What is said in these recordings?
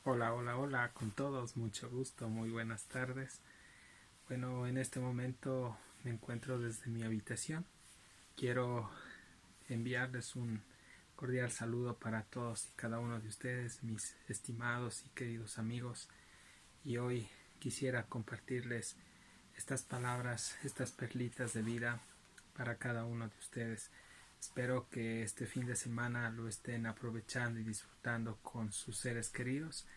Hola, hola, hola con todos, mucho gusto, muy buenas tardes. Bueno, en este momento me encuentro desde mi habitación. Quiero enviarles un cordial saludo para todos y cada uno de ustedes, mis estimados y queridos amigos. Y hoy quisiera compartirles estas palabras, estas perlitas de vida para cada uno de ustedes. Espero que este fin de semana lo estén aprovechando y disfrutando con sus seres queridos.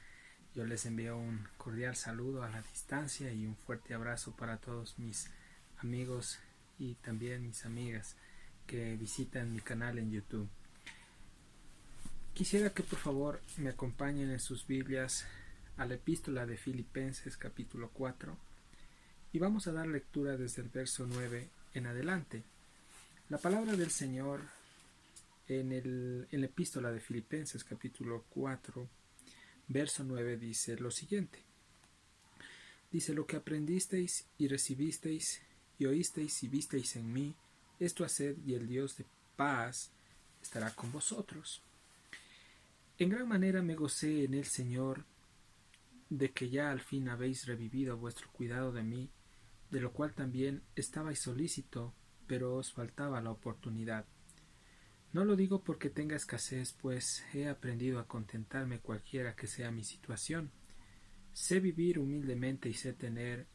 Yo les envío un cordial saludo a la distancia y un fuerte abrazo para todos mis amigos y también mis amigas que visitan mi canal en YouTube. Quisiera que por favor me acompañen en sus Biblias a la epístola de Filipenses capítulo 4 y vamos a dar lectura desde el verso 9 en adelante. La palabra del Señor en la epístola de Filipenses capítulo 4 verso 9 dice lo siguiente. Dice: lo que aprendisteis y recibisteis y oísteis y visteis en mí, esto haced, y el Dios de paz estará con vosotros. En gran manera me gocé en el Señor de que ya al fin habéis revivido vuestro cuidado de mí, de lo cual también estabais solícito, pero os faltaba la oportunidad. No lo digo porque tenga escasez, pues he aprendido a contentarme cualquiera que sea mi situación. Sé vivir humildemente y sé tener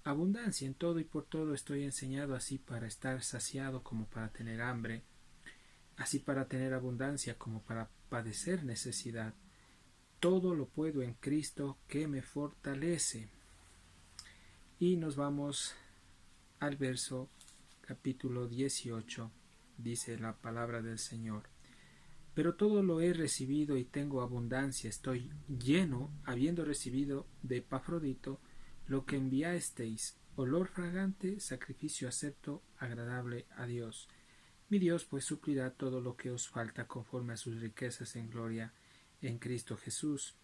abundancia en todo, y por todo estoy enseñado, así para estar saciado como para tener hambre, así para tener abundancia como para padecer necesidad. Todo lo puedo en Cristo que me fortalece. Y nos vamos al verso capítulo 18. Dice la palabra del Señor: pero todo lo he recibido y tengo abundancia, estoy lleno, habiendo recibido de Epafrodito lo que enviasteis, olor fragante, sacrificio acepto, agradable a Dios. Mi Dios pues suplirá todo lo que os falta conforme a sus riquezas en gloria en Cristo Jesús.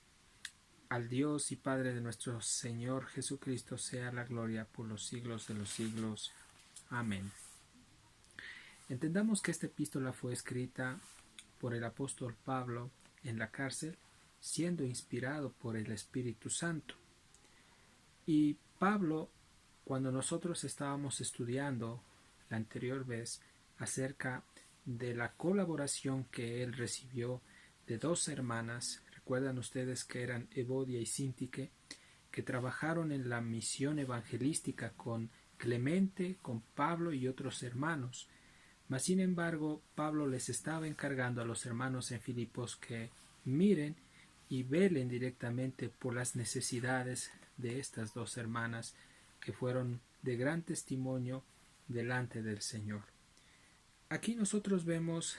Al Dios y Padre de nuestro Señor Jesucristo sea la gloria por los siglos de los siglos. Amén. Entendamos que esta epístola fue escrita por el apóstol Pablo en la cárcel, siendo inspirado por el Espíritu Santo. Y Pablo, cuando nosotros estábamos estudiando la anterior vez acerca de la colaboración que él recibió de dos hermanas, recuerdan ustedes que eran Evodia y Síntique, que trabajaron en la misión evangelística con Clemente, con Pablo y otros hermanos. Mas sin embargo, Pablo les estaba encargando a los hermanos en Filipos que miren y velen directamente por las necesidades de estas dos hermanas que fueron de gran testimonio delante del Señor. Aquí nosotros vemos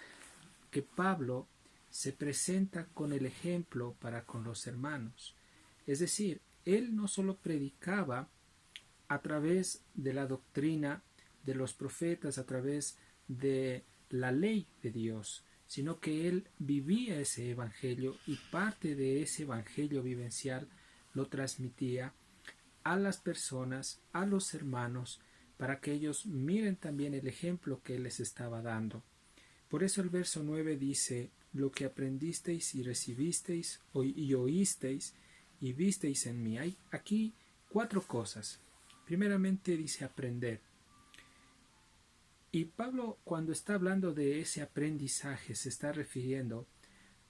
que Pablo se presenta con el ejemplo para con los hermanos. Es decir, él no solo predicaba a través de la doctrina de los profetas, a través de la ley de Dios, sino que él vivía ese evangelio y parte de ese evangelio vivencial lo transmitía a las personas, a los hermanos, para que ellos miren también el ejemplo que él les estaba dando. Por eso el verso 9 dice: lo que aprendisteis y recibisteis y oísteis y visteis en mí. Hay aquí cuatro cosas. Primeramente dice aprender. Y Pablo, cuando está hablando de ese aprendizaje, se está refiriendo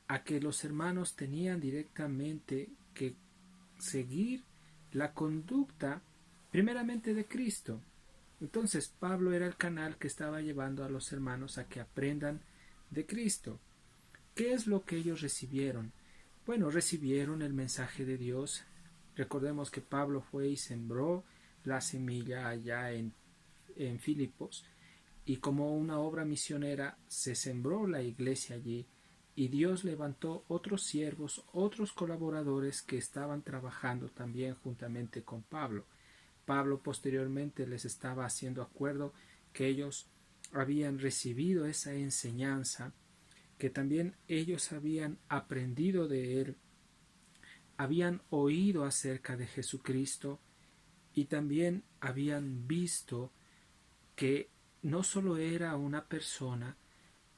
a que los hermanos tenían directamente que seguir la conducta primeramente de Cristo. Entonces Pablo era el canal que estaba llevando a los hermanos a que aprendan de Cristo. ¿Qué es lo que ellos recibieron? Bueno, recibieron el mensaje de Dios. Recordemos que Pablo fue y sembró la semilla allá en Filipos, y como una obra misionera se sembró la iglesia allí, y Dios levantó otros siervos, otros colaboradores que estaban trabajando también juntamente con Pablo. Pablo posteriormente les estaba haciendo acuerdo que ellos habían recibido esa enseñanza, que también ellos habían aprendido de él, habían oído acerca de Jesucristo y también habían visto que no solo era una persona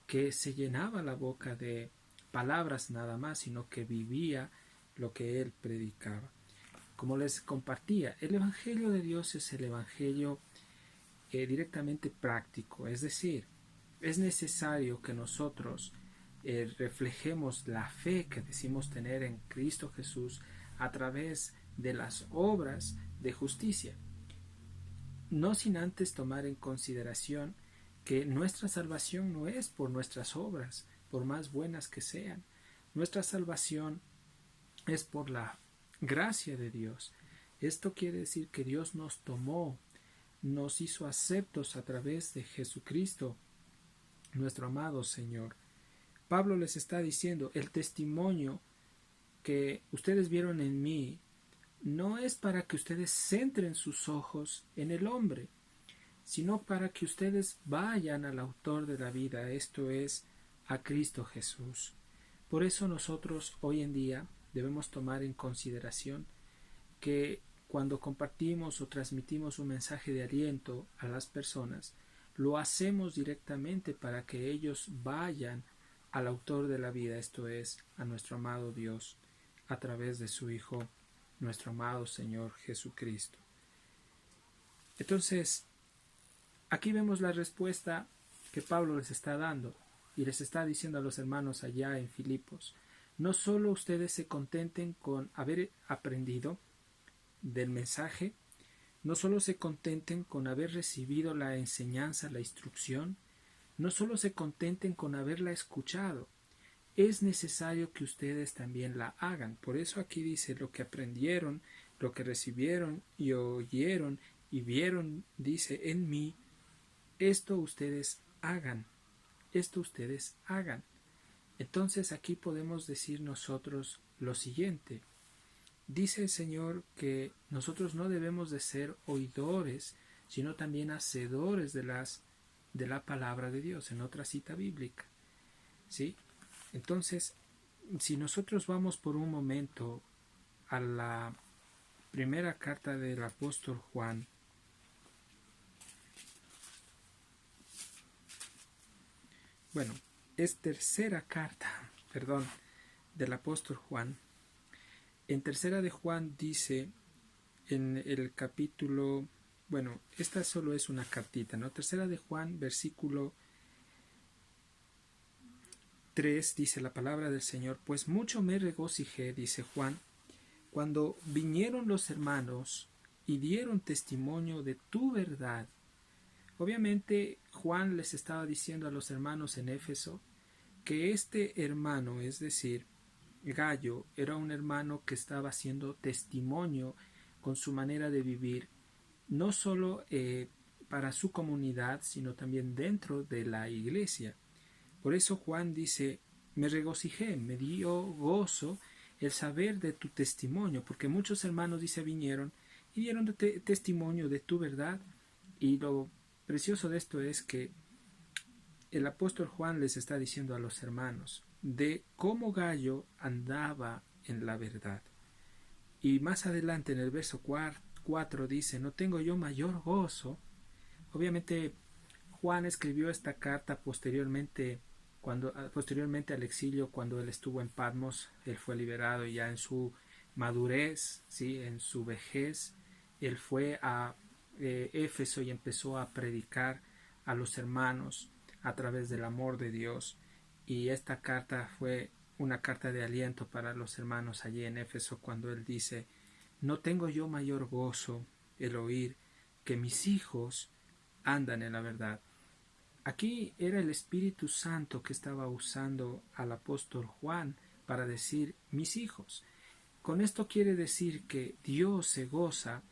que se llenaba la boca de palabras nada más, sino que vivía lo que él predicaba. Como les compartía, el Evangelio de Dios es el Evangelio directamente práctico, es decir, es necesario que nosotros reflejemos la fe que decimos tener en Cristo Jesús a través de las obras de justicia, no sin antes tomar en consideración que nuestra salvación no es por nuestras obras, por más buenas que sean. Nuestra salvación es por la gracia de Dios. Esto quiere decir que Dios nos tomó, nos hizo aceptos a través de Jesucristo, nuestro amado Señor. Pablo les está diciendo, el testimonio que ustedes vieron en mí no es para que ustedes centren sus ojos en el hombre, sino para que ustedes vayan al autor de la vida, esto es, a Cristo Jesús. Por eso nosotros hoy en día debemos tomar en consideración que cuando compartimos o transmitimos un mensaje de aliento a las personas, lo hacemos directamente para que ellos vayan al autor de la vida, esto es, a nuestro amado Dios, a través de su Hijo, nuestro amado Señor Jesucristo. Entonces, aquí vemos la respuesta que Pablo les está dando y les está diciendo a los hermanos allá en Filipos. No solo ustedes se contenten con haber aprendido del mensaje, no solo se contenten con haber recibido la enseñanza, la instrucción, no solo se contenten con haberla escuchado, es necesario que ustedes también la hagan. Por eso aquí dice lo que aprendieron, lo que recibieron y oyeron y vieron, dice en mí, esto ustedes hagan, esto ustedes hagan. Entonces aquí podemos decir nosotros lo siguiente. Dice el Señor que nosotros no debemos de ser oidores, sino también hacedores de la palabra de Dios, en otra cita bíblica. ¿Sí? Entonces, si nosotros vamos por un momento a la primera carta del apóstol Juan, bueno, es tercera carta, del apóstol Juan. En tercera de Juan dice en el capítulo, bueno, esta solo es una cartita, ¿no? Tercera de Juan, versículo 3, dice la palabra del Señor, pues mucho me regocijé, dice Juan, cuando vinieron los hermanos y dieron testimonio de tu verdad. Obviamente Juan les estaba diciendo a los hermanos en Éfeso que este hermano, es decir, Gallo, era un hermano que estaba haciendo testimonio con su manera de vivir, no solo para su comunidad, sino también dentro de la iglesia. Por eso Juan dice, me regocijé, me dio gozo el saber de tu testimonio, porque muchos hermanos, dice, vinieron y dieron testimonio de tu verdad. Y lo precioso de esto es que el apóstol Juan les está diciendo a los hermanos de cómo Gallo andaba en la verdad. Y más adelante en el verso 4 dice, no tengo yo mayor gozo. Obviamente Juan escribió esta carta posteriormente al exilio, cuando él estuvo en Patmos. Él fue liberado y ya en su madurez, ¿sí? En su vejez, él fue a Éfeso y empezó a predicar a los hermanos a través del amor de Dios. Y esta carta fue una carta de aliento para los hermanos allí en Éfeso, cuando él dice, no tengo yo mayor gozo el oír que mis hijos andan en la verdad. Aquí era el Espíritu Santo que estaba usando al apóstol Juan para decir mis hijos. Con esto quiere decir que Dios se goza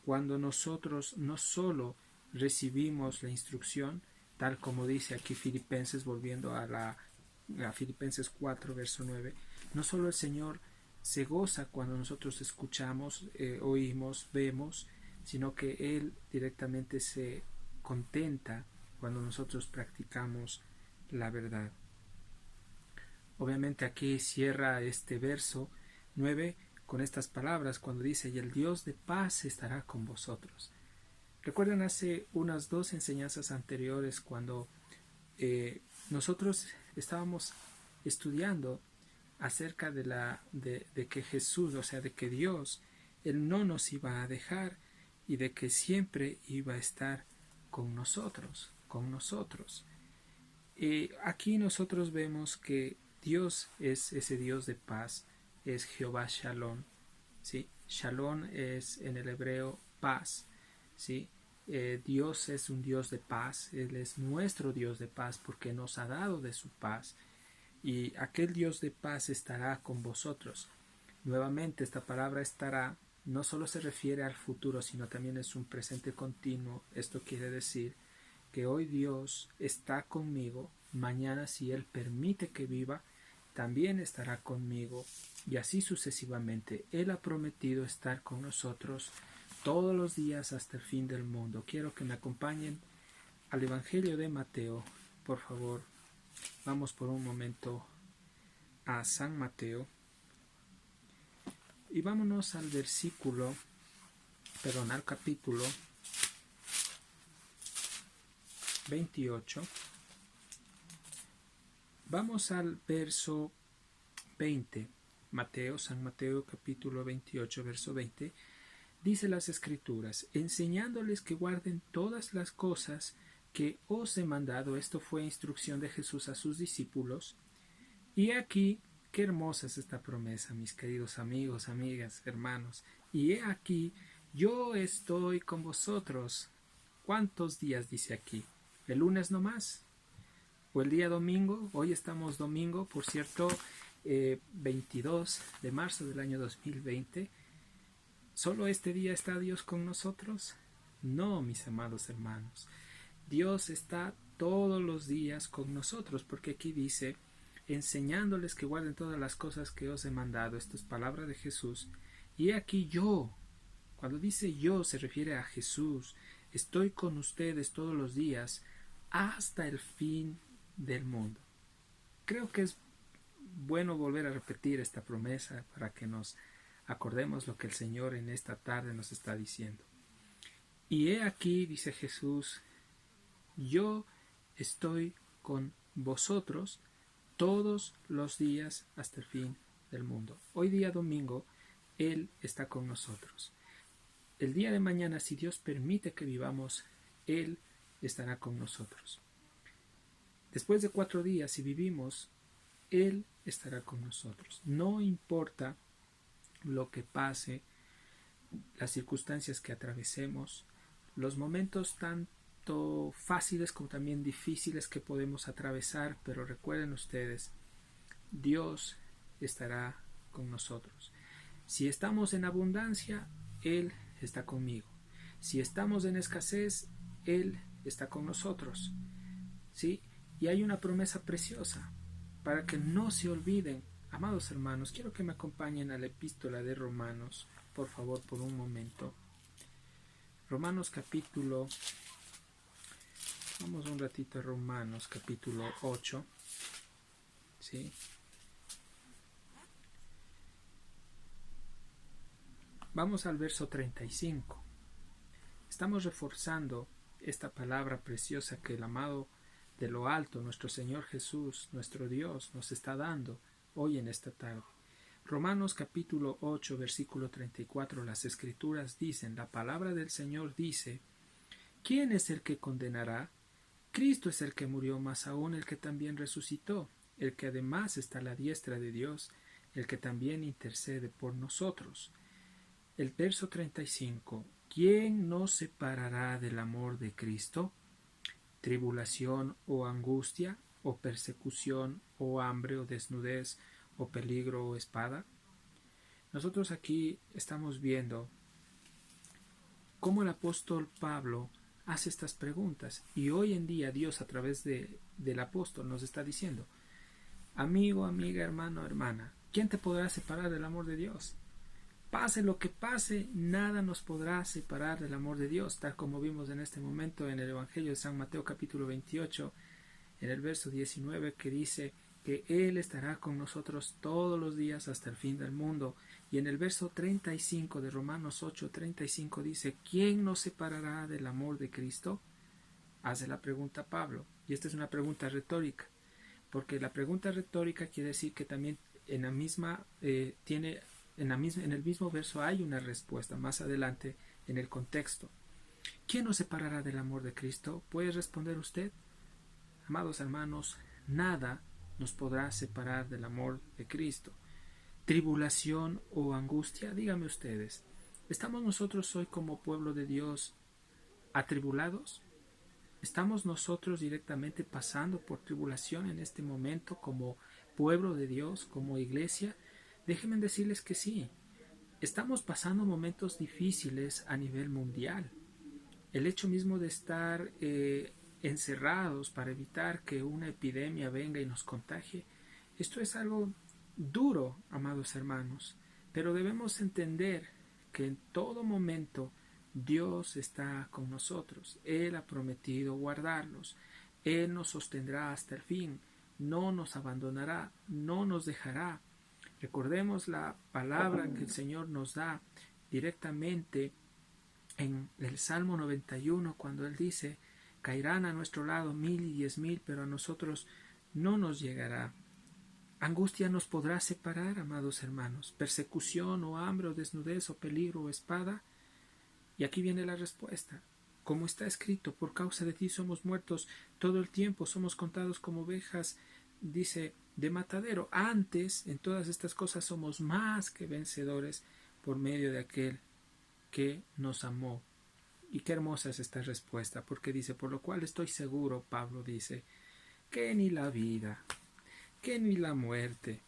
cuando nosotros no solo recibimos la instrucción, tal como dice aquí Filipenses, volviendo a Filipenses 4, verso 9, no solo el Señor se goza cuando nosotros escuchamos, oímos, vemos, sino que Él directamente se contenta cuando nosotros practicamos la verdad. Obviamente aquí cierra este verso 9 con estas palabras cuando dice, y el Dios de paz estará con vosotros. Recuerdan hace unas 2 enseñanzas anteriores cuando nosotros estábamos estudiando acerca de que Jesús, o sea, de que Dios, Él no nos iba a dejar y de que siempre iba a estar con nosotros, con nosotros. Aquí nosotros vemos que Dios es ese Dios de paz, es Jehová Shalom, ¿sí? Shalom es en el hebreo paz, ¿sí? Dios es un Dios de paz, Él es nuestro Dios de paz porque nos ha dado de su paz y aquel Dios de paz estará con vosotros. Nuevamente esta palabra estará no solo se refiere al futuro, sino también es un presente continuo. Esto quiere decir que hoy Dios está conmigo, mañana si Él permite que viva, también estará conmigo y así sucesivamente. Él ha prometido estar con nosotros todos los días hasta el fin del mundo. Quiero que me acompañen al Evangelio de Mateo, por favor. Vamos por un momento a San Mateo y vámonos al al capítulo 28. Vamos al verso 20. San Mateo capítulo 28, verso 20. Dice las Escrituras, enseñándoles que guarden todas las cosas que os he mandado. Esto fue instrucción de Jesús a sus discípulos. Y aquí, qué hermosa es esta promesa, mis queridos amigos, amigas, hermanos. Y he aquí, yo estoy con vosotros. ¿Cuántos días dice aquí? ¿El lunes nomás? ¿O el día domingo? Hoy estamos domingo, por cierto, 22 de marzo del año 2020. ¿Solo este día está Dios con nosotros? No, mis amados hermanos. Dios está todos los días con nosotros, porque aquí dice, enseñándoles que guarden todas las cosas que os he mandado. Esto es palabra de Jesús. Y aquí yo, cuando dice yo se refiere a Jesús, estoy con ustedes todos los días hasta el fin del mundo. Creo que es bueno volver a repetir esta promesa para que nos acordemos lo que el Señor en esta tarde nos está diciendo. Y he aquí, dice Jesús, yo estoy con vosotros todos los días hasta el fin del mundo. Hoy día domingo, Él está con nosotros. El día de mañana, si Dios permite que vivamos, Él estará con nosotros. Después de 4 días, si vivimos, Él estará con nosotros. No importa lo que pase, las circunstancias que atravesemos, los momentos tanto fáciles como también difíciles que podemos atravesar, pero recuerden ustedes, Dios estará con nosotros. Si estamos en abundancia, Él está conmigo. Si estamos en escasez, Él está con nosotros. ¿Sí? Y hay una promesa preciosa para que no se olviden. Amados hermanos, quiero que me acompañen a la epístola de Romanos, por favor, por un momento. Romanos capítulo, vamos un ratito a Romanos capítulo 8, ¿sí? Vamos al verso 35. Estamos reforzando esta palabra preciosa que el amado de lo alto, nuestro Señor Jesús, nuestro Dios, nos está dando hoy en esta tarde. Romanos capítulo 8, versículo 34, las Escrituras dicen, la palabra del Señor dice, ¿quién es el que condenará? Cristo es el que murió, más aún el que también resucitó, el que además está a la diestra de Dios, el que también intercede por nosotros. El verso 35, ¿quién nos separará del amor de Cristo? ¿Tribulación o angustia, o persecución, o hambre, o desnudez, o peligro, o espada? Nosotros aquí estamos viendo cómo el apóstol Pablo hace estas preguntas, y hoy en día Dios a través del apóstol nos está diciendo, amigo, amiga, hermano, hermana, ¿quién te podrá separar del amor de Dios? Pase lo que pase, nada nos podrá separar del amor de Dios, tal como vimos en este momento en el Evangelio de San Mateo capítulo 28, en el verso 19, que dice que Él estará con nosotros todos los días hasta el fin del mundo. Y en el verso 35 de Romanos 8:35 dice, ¿quién nos separará del amor de Cristo? Hace la pregunta Pablo, y esta es una pregunta retórica, porque la pregunta retórica quiere decir que también en la misma, en el mismo verso hay una respuesta más adelante en el contexto. ¿Quién nos separará del amor de Cristo? ¿Puede responder usted? Amados hermanos, nada nos podrá separar del amor de Cristo. ¿Tribulación o angustia? Díganme ustedes, ¿estamos nosotros hoy como pueblo de Dios atribulados? ¿Estamos nosotros directamente pasando por tribulación en este momento como pueblo de Dios, como iglesia? Déjenme decirles que sí. Estamos pasando momentos difíciles a nivel mundial. El hecho mismo de estar encerrados para evitar que una epidemia venga y nos contagie, esto es algo duro, amados hermanos, pero debemos entender que en todo momento Dios está con nosotros. Él ha prometido guardarnos. Él nos sostendrá hasta el fin. No nos abandonará, no nos dejará. Recordemos la palabra que el Señor nos da directamente en el Salmo 91, cuando Él dice: caerán a nuestro lado 1000 y 10,000, pero a nosotros no nos llegará. ¿Angustia nos podrá separar, amados hermanos? ¿Persecución o hambre o desnudez o peligro o espada? Y aquí viene la respuesta. Como está escrito, por causa de ti somos muertos todo el tiempo, somos contados como ovejas, dice, de matadero. Antes, en todas estas cosas somos más que vencedores por medio de aquel que nos amó. Y qué hermosa es esta respuesta, porque dice, por lo cual estoy seguro, Pablo dice, que ni la vida, que ni la muerte,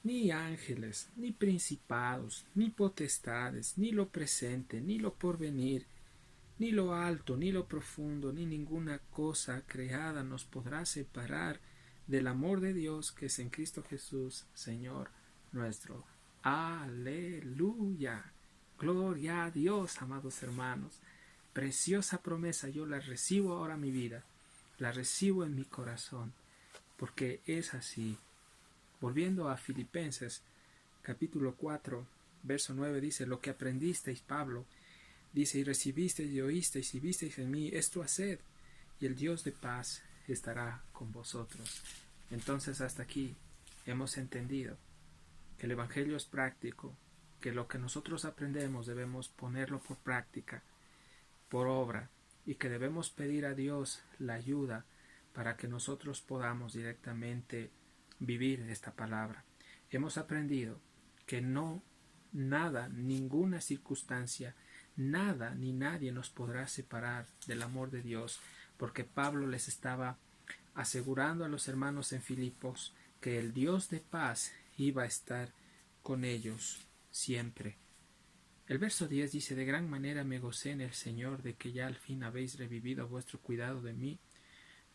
ni ángeles, ni principados, ni potestades, ni lo presente, ni lo porvenir, ni lo alto, ni lo profundo, ni ninguna cosa creada nos podrá separar del amor de Dios que es en Cristo Jesús, Señor nuestro. Aleluya. Gloria a Dios, amados hermanos. Preciosa promesa, yo la recibo ahora en mi vida, la recibo en mi corazón, porque es así. Volviendo a Filipenses, capítulo 4, verso 9, dice, lo que aprendisteis, Pablo, dice, y recibisteis y oísteis y visteis en mí, esto haced, y el Dios de paz estará con vosotros. Entonces hasta aquí hemos entendido que el Evangelio es práctico, que lo que nosotros aprendemos debemos ponerlo por práctica, por obra, y que debemos pedir a Dios la ayuda para que nosotros podamos directamente vivir esta palabra. Hemos aprendido que no, nada, ninguna circunstancia, nada ni nadie nos podrá separar del amor de Dios, porque Pablo les estaba asegurando a los hermanos en Filipos que el Dios de paz iba a estar con ellos siempre. El verso 10 dice, de gran manera me gocé en el Señor de que ya al fin habéis revivido vuestro cuidado de mí,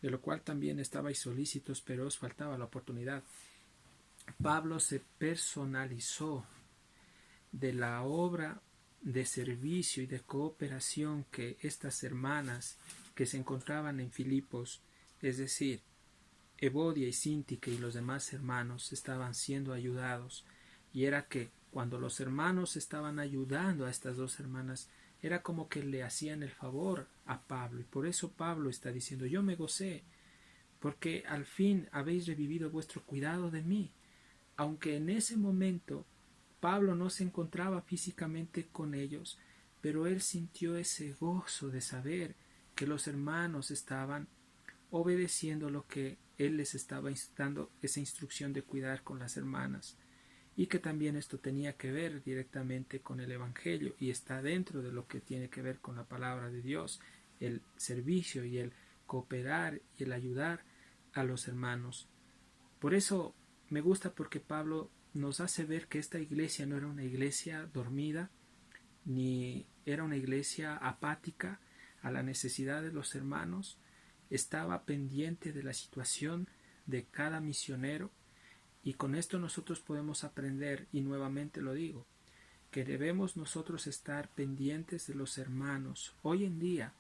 de lo cual también estabais solícitos, pero os faltaba la oportunidad. Pablo se personalizó de la obra de servicio y de cooperación que estas hermanas que se encontraban en Filipos, es decir, Evodia y Síntique y los demás hermanos estaban siendo ayudados, y era que cuando los hermanos estaban ayudando a estas dos hermanas, era como que le hacían el favor a Pablo, y por eso Pablo está diciendo, yo me gocé, porque al fin habéis revivido vuestro cuidado de mí. Aunque en ese momento Pablo no se encontraba físicamente con ellos, pero él sintió ese gozo de saber que los hermanos estaban obedeciendo lo que él les estaba dando, esa instrucción de cuidar con las hermanas, y que también esto tenía que ver directamente con el Evangelio y está dentro de lo que tiene que ver con la palabra de Dios, el servicio y el cooperar y el ayudar a los hermanos. Por eso me gusta, porque Pablo nos hace ver que esta iglesia no era una iglesia dormida, ni era una iglesia apática a la necesidad de los hermanos. Estaba pendiente de la situación de cada misionero, y con esto nosotros podemos aprender, y nuevamente lo digo, que debemos nosotros estar pendientes de los hermanos. Hoy en día,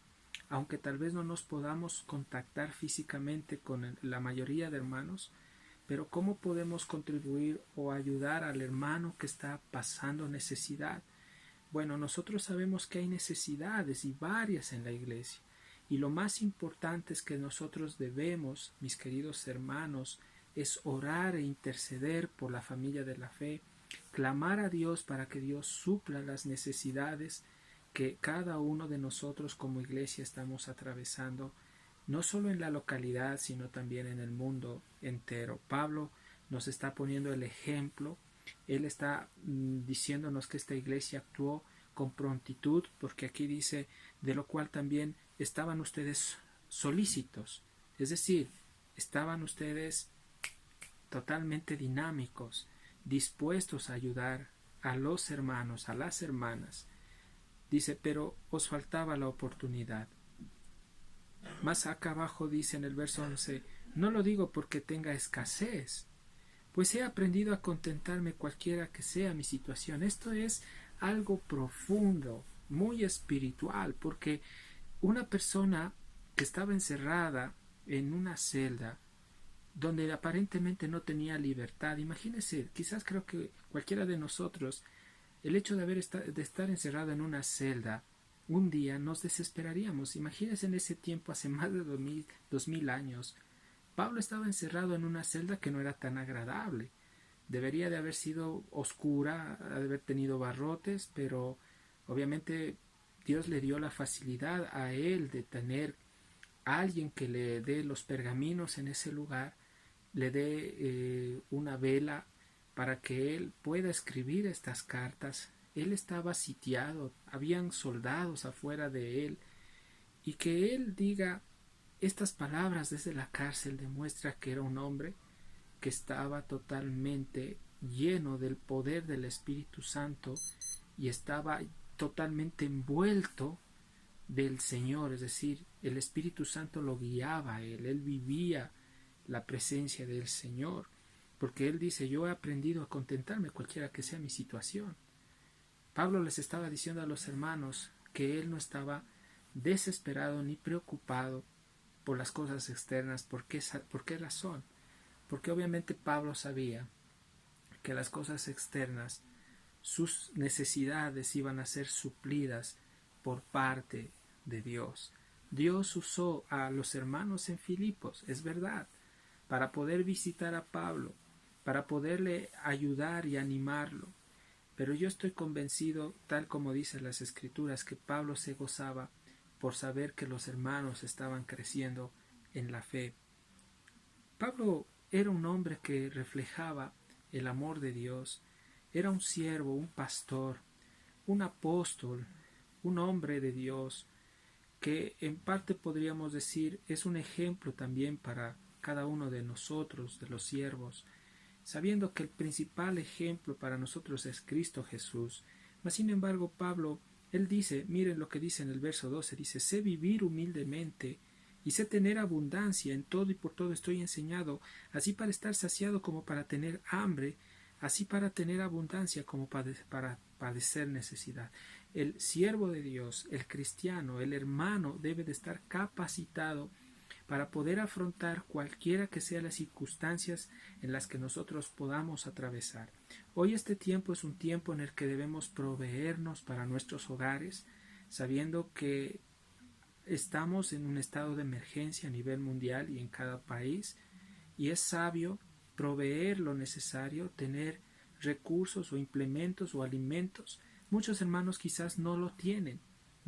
aunque tal vez no nos podamos contactar físicamente con la mayoría de hermanos, pero ¿cómo podemos contribuir o ayudar al hermano que está pasando necesidad? Bueno, nosotros sabemos que hay necesidades y varias en la iglesia, y lo más importante es que nosotros debemos, mis queridos hermanos, es orar e interceder por la familia de la fe, clamar a Dios para que Dios supla las necesidades que cada uno de nosotros como iglesia estamos atravesando, no solo en la localidad, sino también en el mundo entero. Pablo nos está poniendo el ejemplo. Él está diciéndonos que esta iglesia actuó con prontitud, porque aquí dice, de lo cual también estaban ustedes solícitos, es decir, estaban ustedes totalmente dinámicos, dispuestos a ayudar a los hermanos, a las hermanas. Dice, pero os faltaba la oportunidad. Más acá abajo dice en el verso 11, no lo digo porque tenga escasez, pues he aprendido a contentarme cualquiera que sea mi situación. Esto es algo profundo, muy espiritual, porque una persona que estaba encerrada en una celda donde aparentemente no tenía libertad, imagínese, quizás creo que cualquiera de nosotros, el hecho de estar encerrado en una celda, un día nos desesperaríamos. Imagínense en ese tiempo, hace más de 2000 años, Pablo estaba encerrado en una celda que no era tan agradable. Debería de haber sido oscura, de haber tenido barrotes, pero obviamente Dios le dio la facilidad a él de tener a alguien que le dé los pergaminos en ese lugar, le dé una vela para que él pueda escribir estas cartas. Él estaba sitiado, habían soldados afuera de él, y que él diga estas palabras desde la cárcel demuestra que era un hombre que estaba totalmente lleno del poder del Espíritu Santo y estaba totalmente envuelto del Señor, es decir, el Espíritu Santo lo guiaba a él vivía la presencia del Señor, porque él dice, yo he aprendido a contentarme cualquiera que sea mi situación. Pablo les estaba diciendo a los hermanos que él no estaba desesperado ni preocupado por las cosas externas. ¿Por qué razón? Porque obviamente Pablo sabía que las cosas externas, sus necesidades iban a ser suplidas por parte de Dios. Dios usó a los hermanos en Filipos, es verdad, para poder visitar a Pablo, para poderle ayudar y animarlo. Pero yo estoy convencido, tal como dicen las Escrituras, que Pablo se gozaba por saber que los hermanos estaban creciendo en la fe. Pablo era un hombre que reflejaba el amor de Dios, era un siervo, un pastor, un apóstol, un hombre de Dios, que en parte podríamos decir es un ejemplo también para cada uno de nosotros, de los siervos, sabiendo que el principal ejemplo para nosotros es Cristo Jesús. Mas sin embargo, Pablo, él dice, miren lo que dice en el verso 12, dice, sé vivir humildemente y sé tener abundancia, en todo y por todo estoy enseñado, así para estar saciado como para tener hambre, así para tener abundancia como para padecer necesidad. El siervo de Dios, el cristiano, el hermano debe de estar capacitado para poder afrontar cualquiera que sean las circunstancias en las que nosotros podamos atravesar. Hoy este tiempo es un tiempo en el que debemos proveernos para nuestros hogares, sabiendo que estamos en un estado de emergencia a nivel mundial y en cada país, y es sabio proveer lo necesario, tener recursos o implementos o alimentos. Muchos hermanos quizás no lo tienen,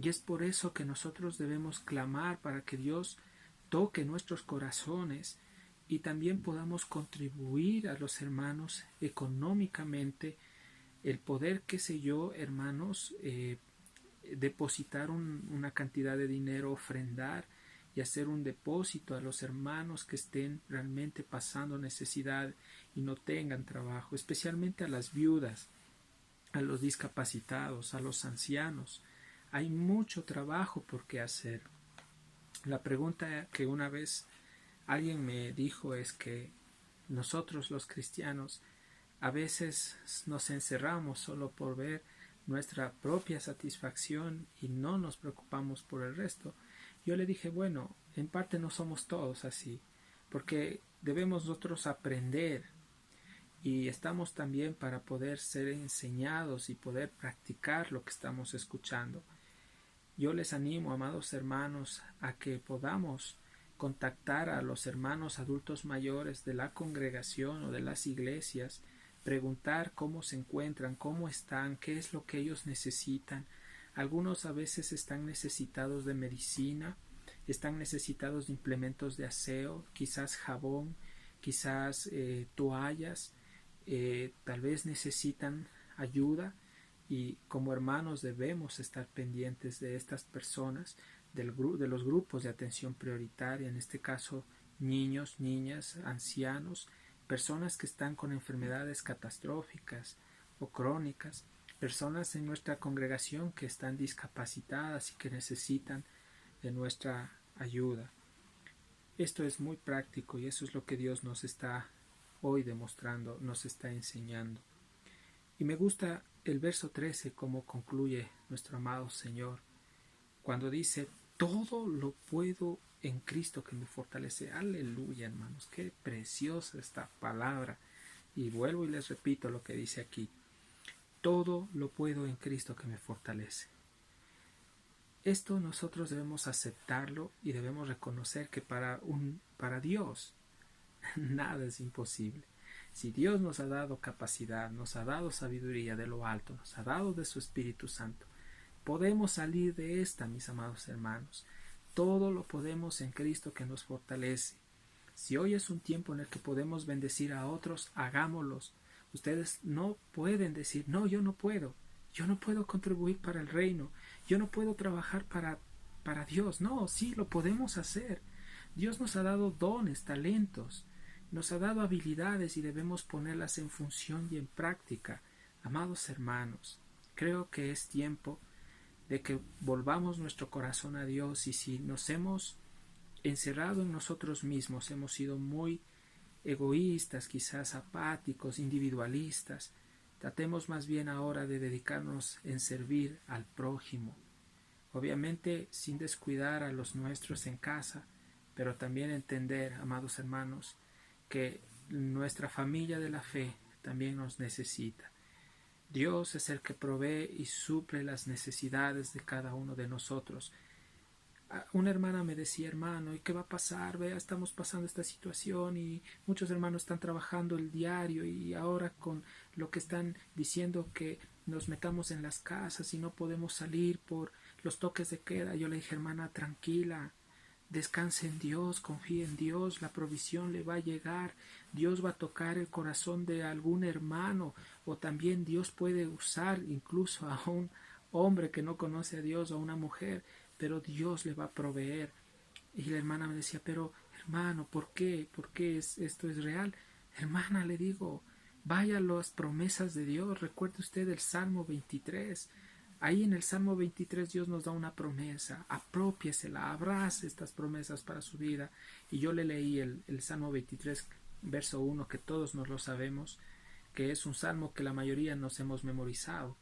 y es por eso que nosotros debemos clamar para que Dios toque nuestros corazones y también podamos contribuir a los hermanos económicamente, el poder, qué sé yo, hermanos, depositar una cantidad de dinero, ofrendar y hacer un depósito a los hermanos que estén realmente pasando necesidad y no tengan trabajo, especialmente a las viudas, a los discapacitados, a los ancianos. Hay mucho trabajo por qué hacer. La pregunta que una vez alguien me dijo es que nosotros los cristianos a veces nos encerramos solo por ver nuestra propia satisfacción y no nos preocupamos por el resto. Yo le dije, bueno, en parte no somos todos así, porque debemos nosotros aprender y estamos también para poder ser enseñados y poder practicar lo que estamos escuchando. Yo les animo, amados hermanos, a que podamos contactar a los hermanos adultos mayores de la congregación o de las iglesias, preguntar cómo se encuentran, cómo están, qué es lo que ellos necesitan. Algunos a veces están necesitados de medicina, están necesitados de implementos de aseo, quizás jabón, quizás toallas, tal vez necesitan ayuda, y como hermanos debemos estar pendientes de estas personas, de los grupos de atención prioritaria, en este caso niños, niñas, ancianos, personas que están con enfermedades catastróficas o crónicas, personas en nuestra congregación que están discapacitadas y que necesitan de nuestra ayuda. Esto es muy práctico y eso es lo que Dios nos está hoy demostrando, nos está enseñando. Y me gusta el verso 13 como concluye nuestro amado Señor, cuando dice: todo lo puedo en Cristo que me fortalece. Aleluya, hermanos, qué preciosa esta palabra. Y vuelvo y les repito lo que dice aquí: todo lo puedo en Cristo que me fortalece. Esto nosotros debemos aceptarlo y debemos reconocer que para Dios nada es imposible. Si Dios nos ha dado capacidad, nos ha dado sabiduría de lo alto, nos ha dado de su Espíritu Santo, podemos salir de esta, mis amados hermanos. Todo lo podemos en Cristo que nos fortalece. Si hoy es un tiempo en el que podemos bendecir a otros, hagámoslos. Ustedes no pueden decir: no, yo no puedo contribuir para el reino, yo no puedo trabajar para Dios. No, sí, lo podemos hacer. Dios nos ha dado dones, talentos, nos ha dado habilidades y debemos ponerlas en función y en práctica. Amados hermanos, creo que es tiempo de que volvamos nuestro corazón a Dios, y si nos hemos encerrado en nosotros mismos, hemos sido muy egoístas, quizás apáticos, individualistas, tratemos más bien ahora de dedicarnos en servir al prójimo, obviamente sin descuidar a los nuestros en casa, pero también entender, amados hermanos, que nuestra familia de la fe también nos necesita. Dios es el que provee y suple las necesidades de cada uno de nosotros. Una hermana me decía: hermano, ¿y qué va a pasar? Vea, estamos pasando esta situación y muchos hermanos están trabajando el diario, y ahora con lo que están diciendo que nos metamos en las casas y no podemos salir por los toques de queda. Yo le dije: hermana, tranquila, descanse en Dios, confíe en Dios, la provisión le va a llegar, Dios va a tocar el corazón de algún hermano, o también Dios puede usar incluso a un hombre que no conoce a Dios o a una mujer, pero Dios le va a proveer. Y la hermana me decía: pero hermano, ¿por qué? ¿Por qué esto es real? Hermana, le digo, vaya a las promesas de Dios. Recuerde usted el Salmo 23. Ahí en el Salmo 23 Dios nos da una promesa. Apropiésela, abrace estas promesas para su vida. Y yo le leí el Salmo 23, verso 1, que todos nos lo sabemos, que es un salmo que la mayoría nos hemos memorizado.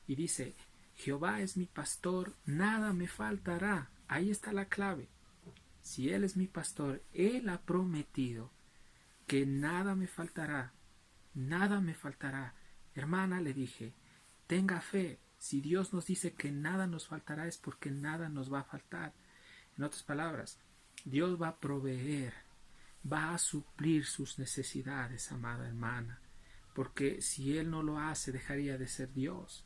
Y dice: Jehová es mi pastor, nada me faltará. Ahí está la clave. Si Él es mi pastor, Él ha prometido que nada me faltará. Nada me faltará. Hermana, le dije, tenga fe. Si Dios nos dice que nada nos faltará, es porque nada nos va a faltar. En otras palabras, Dios va a proveer, va a suplir sus necesidades, amada hermana. Porque si Él no lo hace, dejaría de ser Dios.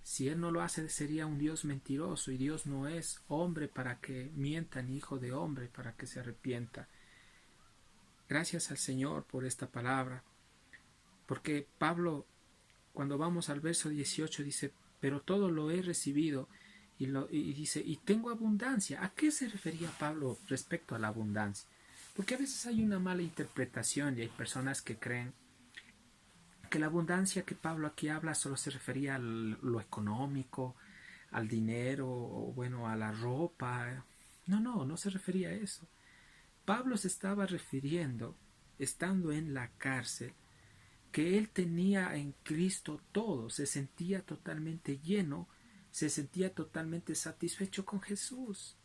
Si Él no lo hace, sería un Dios mentiroso, y Dios no es hombre para que mienta, ni hijo de hombre para que se arrepienta. Gracias al Señor por esta palabra, porque Pablo, cuando vamos al verso 18, dice: pero todo lo he recibido, y dice: y tengo abundancia. ¿A qué se refería Pablo respecto a la abundancia? Porque a veces hay una mala interpretación y hay personas que creen que la abundancia que Pablo aquí habla solo se refería a lo económico, al dinero, o bueno, a la ropa. No se refería a eso. Pablo se estaba refiriendo, estando en la cárcel, que él tenía en Cristo todo, se sentía totalmente lleno, se sentía totalmente satisfecho con Jesús,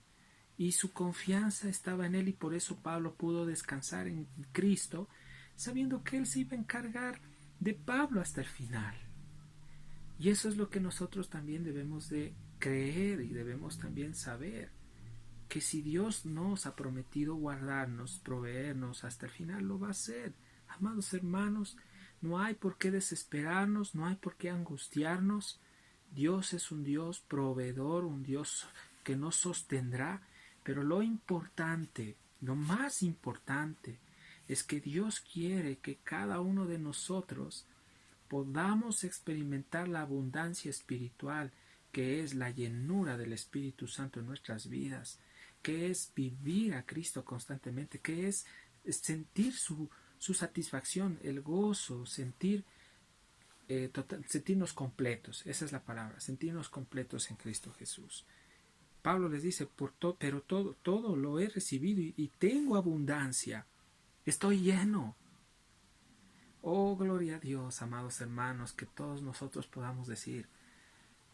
y su confianza estaba en Él, y por eso Pablo pudo descansar en Cristo, sabiendo que Él se iba a encargar de Pablo hasta el final. Y eso es lo que nosotros también debemos de creer y debemos también saber, que si Dios nos ha prometido guardarnos, proveernos hasta el final, lo va a hacer. Amados hermanos, no hay por qué desesperarnos, no hay por qué angustiarnos. Dios es un Dios proveedor, un Dios que nos sostendrá, pero lo importante, lo más importante, es que Dios quiere que cada uno de nosotros podamos experimentar la abundancia espiritual, que es la llenura del Espíritu Santo en nuestras vidas, que es vivir a Cristo constantemente, que es sentir su satisfacción, el gozo, sentirnos completos. Esa es la palabra, sentirnos completos en Cristo Jesús. Pablo les dice, pero todo lo he recibido y tengo abundancia, estoy lleno. Oh, gloria a Dios, amados hermanos, que todos nosotros podamos decir,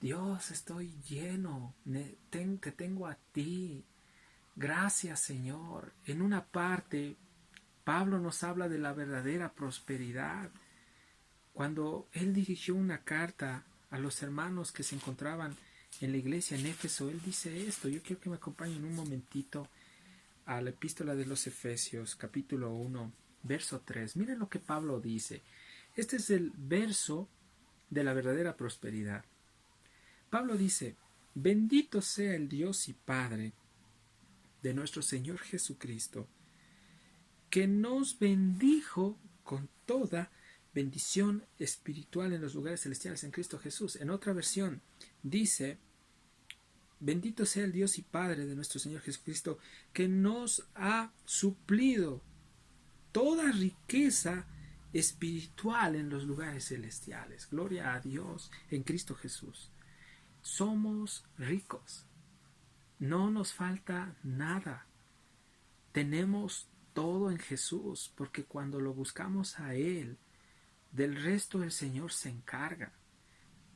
Dios, estoy lleno, te tengo a ti. Gracias, Señor. En una parte, Pablo nos habla de la verdadera prosperidad. Cuando él dirigió una carta a los hermanos que se encontraban en la iglesia en Éfeso, él dice esto. Yo quiero que me acompañen un momentito a la epístola de los Efesios, capítulo 1, verso 3. Miren lo que Pablo dice. Este es el verso de la verdadera prosperidad. Pablo dice, bendito sea el Dios y Padre de nuestro Señor Jesucristo, que nos bendijo con toda bendición espiritual en los lugares celestiales en Cristo Jesús. En otra versión dice, bendito sea el Dios y Padre de nuestro Señor Jesucristo, que nos ha suplido toda riqueza espiritual en los lugares celestiales. Gloria a Dios en Cristo Jesús. Somos ricos. No nos falta nada. Tenemos todo en Jesús, porque cuando lo buscamos a Él, del resto el Señor se encarga.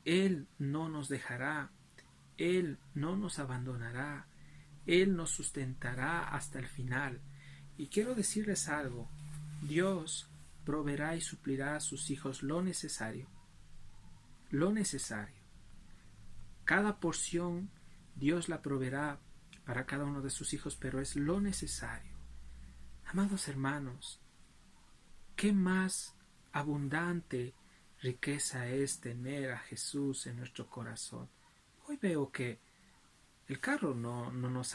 Él no nos dejará, Él no nos abandonará, Él nos sustentará hasta el final. Y quiero decirles algo, Dios proveerá y suplirá a sus hijos lo necesario. Lo necesario. Cada porción Dios la proveerá para cada uno de sus hijos, pero es lo necesario. Amados hermanos, ¿qué más abundante riqueza es tener a Jesús en nuestro corazón? Hoy veo que el carro no nos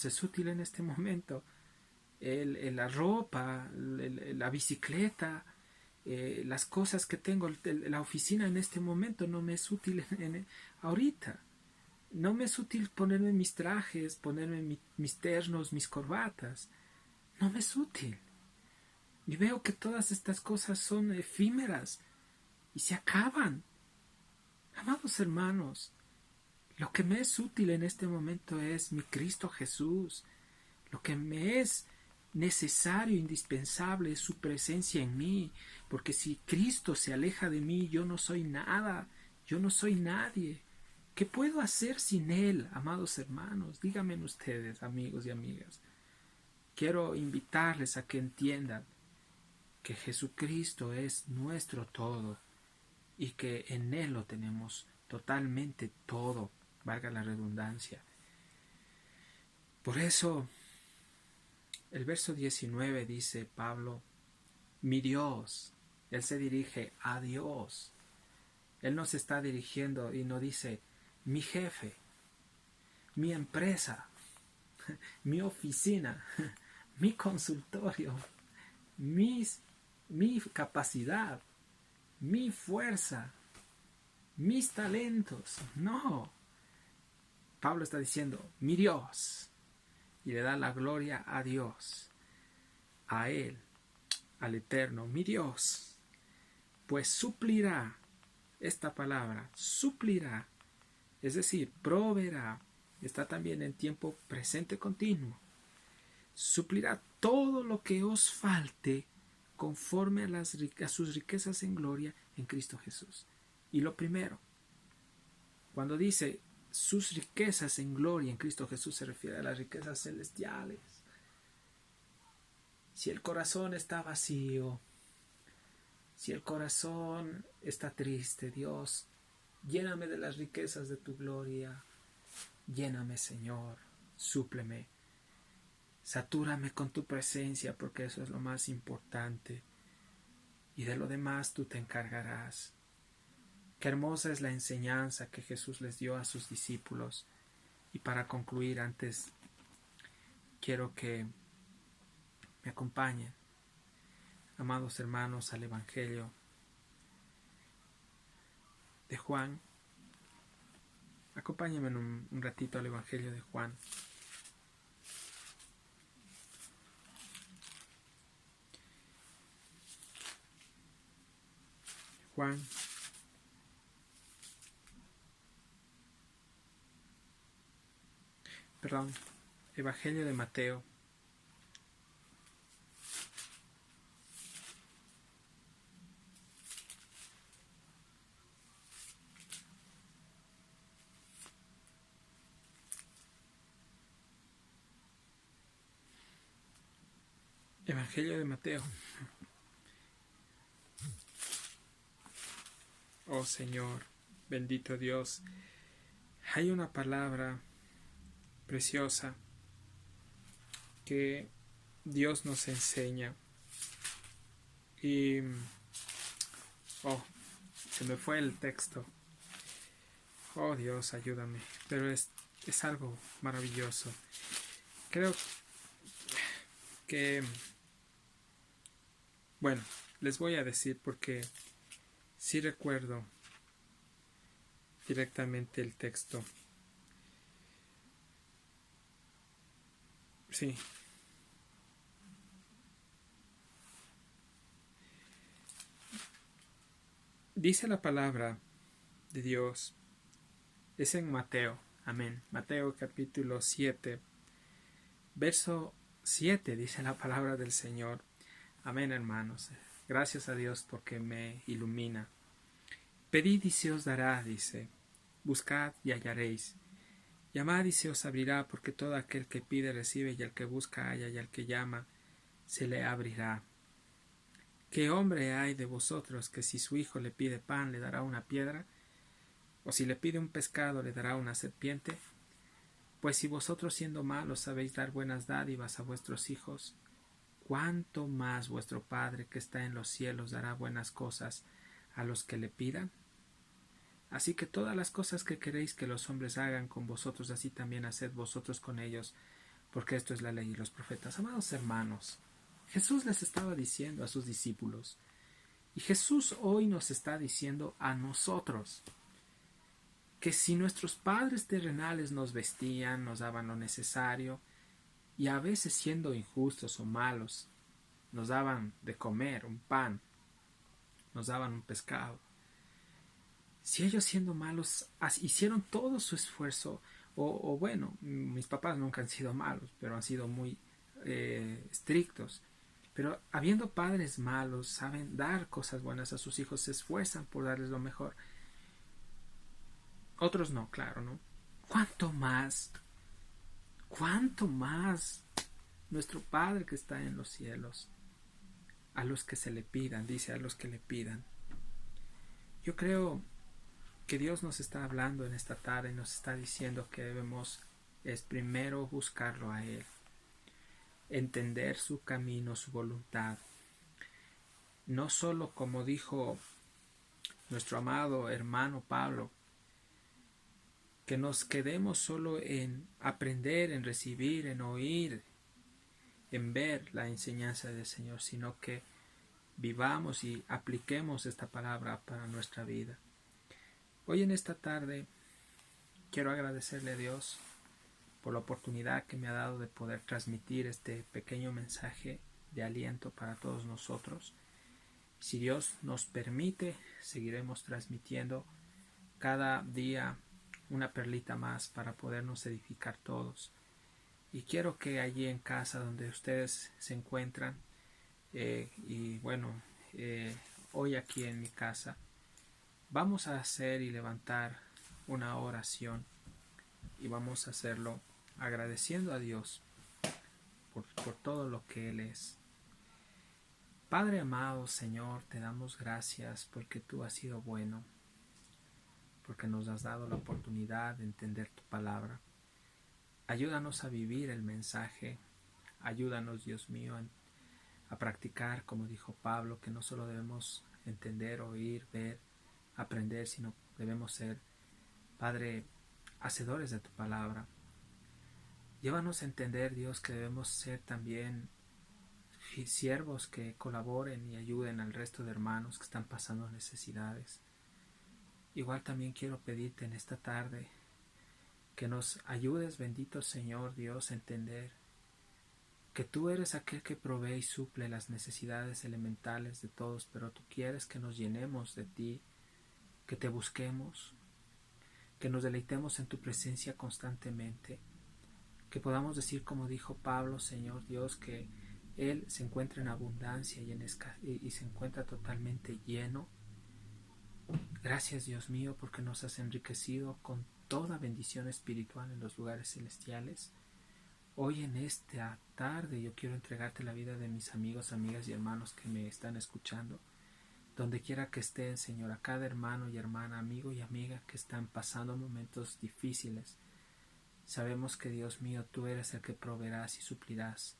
es útil en este momento. La ropa, la bicicleta, las cosas que tengo, la oficina en este momento no me es útil ahorita. No me es útil ponerme mis trajes, ponerme mis ternos, mis corbatas. No me es útil. Y veo que todas estas cosas son efímeras y se acaban. Amados hermanos, lo que me es útil en este momento es mi Cristo Jesús. Lo que me es necesario, indispensable, es su presencia en mí. Porque si Cristo se aleja de mí, yo no soy nada, yo no soy nadie. ¿Qué puedo hacer sin Él, amados hermanos? Díganme ustedes, amigos y amigas. Quiero invitarles a que entiendan que Jesucristo es nuestro todo y que en Él lo tenemos totalmente todo, valga la redundancia. Por eso, el verso 19 dice Pablo, mi Dios. Él se dirige a Dios. Él no se está dirigiendo y no dice, mi jefe, mi empresa, mi oficina, mi consultorio, mi capacidad, mi fuerza, mis talentos. No. Pablo está diciendo, mi Dios. Y le da la gloria a Dios, a Él, al Eterno, mi Dios. Pues suplirá, esta palabra, suplirá, es decir, proveerá, está también en tiempo presente continuo. Suplirá todo lo que os falte conforme a sus riquezas en gloria en Cristo Jesús. Y lo primero, cuando dice sus riquezas en gloria en Cristo Jesús, se refiere a las riquezas celestiales. Si el corazón está vacío, si el corazón está triste, Dios, lléname de las riquezas de tu gloria. Lléname, Señor. súpleme, satúrame con tu presencia, porque eso es lo más importante, y de lo demás tú te encargarás. Qué hermosa es la enseñanza que Jesús les dio a sus discípulos. Y para concluir, antes quiero que me acompañen, amados hermanos, al Evangelio de Juan. Acompáñenme un ratito al Evangelio de Juan. Juan, perdón, Evangelio de Mateo. Evangelio de Mateo. Oh Señor, bendito Dios, hay una palabra preciosa que Dios nos enseña y se me fue el texto. Oh Dios, ayúdame, pero es algo maravilloso. Creo que, bueno, les voy a decir porque sí recuerdo directamente el texto. Sí. Dice la palabra de Dios. Es en Mateo. Amén. Mateo capítulo 7. Verso 7 dice la palabra del Señor. Amén, hermanos. Gracias a Dios porque me ilumina. Pedid y se os dará, dice. Buscad y hallaréis. Llamad y se os abrirá, porque todo aquel que pide recibe, y el que busca halla, y al que llama se le abrirá. ¿Qué hombre hay de vosotros que si su hijo le pide pan le dará una piedra? ¿O si le pide un pescado le dará una serpiente? Pues si vosotros siendo malos sabéis dar buenas dádivas a vuestros hijos, ¿cuánto más vuestro Padre que está en los cielos dará buenas cosas a los que le pidan? Así que todas las cosas que queréis que los hombres hagan con vosotros, así también haced vosotros con ellos, porque esto es la ley y los profetas. Amados hermanos, Jesús les estaba diciendo a sus discípulos, y Jesús hoy nos está diciendo a nosotros, que si nuestros padres terrenales nos vestían, nos daban lo necesario, y a veces siendo injustos o malos, nos daban de comer un pan, nos daban un pescado, si ellos siendo malos hicieron todo su esfuerzo, o bueno, mis papás nunca han sido malos, pero han sido muy estrictos, pero habiendo padres malos, saben dar cosas buenas a sus hijos, se esfuerzan por darles lo mejor. Otros no, claro, ¿no? ¿Cuánto más nuestro Padre que está en los cielos, a los que se le pidan, dice a los que le pidan? Yo creo que Dios nos está hablando en esta tarde y nos está diciendo que debemos primero buscarlo a Él, entender su camino, su voluntad. No solo como dijo nuestro amado hermano Pablo, que nos quedemos solo en aprender, en recibir, en oír, en ver la enseñanza del Señor, sino que vivamos y apliquemos esta palabra para nuestra vida. Hoy en esta tarde quiero agradecerle a Dios por la oportunidad que me ha dado de poder transmitir este pequeño mensaje de aliento para todos nosotros. Si Dios nos permite, seguiremos transmitiendo cada día una perlita más para podernos edificar todos. Y quiero que allí en casa donde ustedes se encuentran, hoy aquí en mi casa, vamos a hacer y levantar una oración y vamos a hacerlo agradeciendo a Dios por todo lo que Él es. Padre amado, Señor, te damos gracias porque tú has sido bueno, porque nos has dado la oportunidad de entender tu palabra. Ayúdanos a vivir el mensaje. Ayúdanos, Dios mío, a practicar, como dijo Pablo, que no solo debemos entender, oír, ver, aprender, sino debemos ser, Padre, hacedores de tu palabra. Llévanos a entender, Dios, que debemos ser también siervos que colaboren y ayuden al resto de hermanos que están pasando necesidades. Igual también quiero pedirte en esta tarde que nos ayudes, bendito Señor Dios, a entender que tú eres aquel que provee y suple las necesidades elementales de todos, pero tú quieres que nos llenemos de ti, que te busquemos, que nos deleitemos en tu presencia constantemente, que podamos decir como dijo Pablo, Señor Dios, que Él se encuentra en abundancia y se encuentra totalmente lleno. Gracias, Dios mío, porque nos has enriquecido con toda bendición espiritual en los lugares celestiales. Hoy en esta tarde yo quiero entregarte la vida de mis amigos, amigas y hermanos que me están escuchando. Donde quiera que estén, Señor, a cada hermano y hermana, amigo y amiga que están pasando momentos difíciles. Sabemos que, Dios mío, tú eres el que proveerás y suplirás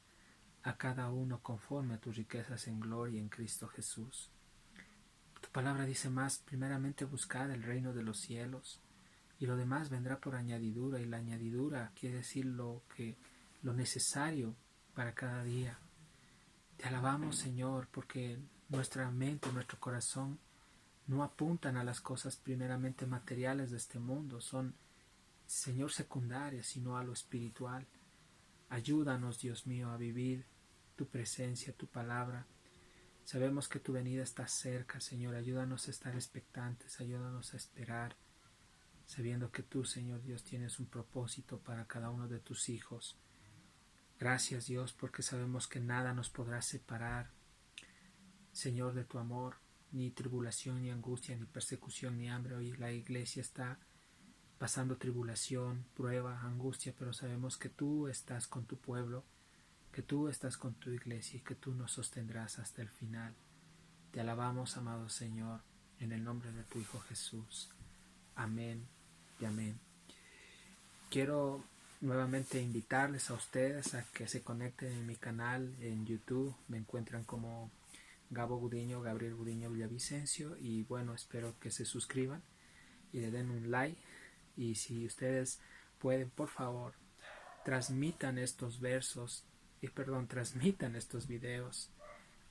a cada uno conforme a tus riquezas en gloria en Cristo Jesús. Tu palabra dice más, primeramente buscad el reino de los cielos y lo demás vendrá por añadidura, y la añadidura quiere decir lo necesario para cada día. Te alabamos, Señor, porque nuestra mente, nuestro corazón no apuntan a las cosas primeramente materiales de este mundo, son, Señor, secundarias, sino a lo espiritual. Ayúdanos, Dios mío, a vivir tu presencia, tu palabra. Sabemos que tu venida está cerca, Señor. Ayúdanos a estar expectantes, ayúdanos a esperar, sabiendo que tú, Señor Dios, tienes un propósito para cada uno de tus hijos. Gracias, Dios, porque sabemos que nada nos podrá separar, Señor, de tu amor, ni tribulación, ni angustia, ni persecución, ni hambre. Hoy la iglesia está pasando tribulación, prueba, angustia, pero sabemos que tú estás con tu pueblo, que tú estás con tu iglesia y que tú nos sostendrás hasta el final. Te alabamos, amado Señor, en el nombre de tu Hijo Jesús. Amén y amén. Quiero nuevamente invitarles a ustedes a que se conecten en mi canal en YouTube. Me encuentran como Gabo Gudiño, Gabriel Gudiño Villavicencio, y bueno, espero que se suscriban y le den un like. Y si ustedes pueden, por favor, transmitan estos videos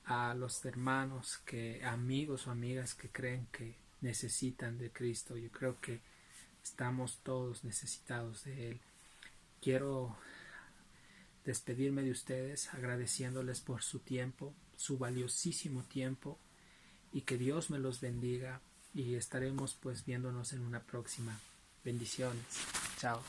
a los hermanos, amigos o amigas que creen que necesitan de Cristo. Yo creo que estamos todos necesitados de Él. Quiero despedirme de ustedes agradeciéndoles por su tiempo, su valiosísimo tiempo, y que Dios me los bendiga, y estaremos pues viéndonos en una próxima. Bendiciones. Chao.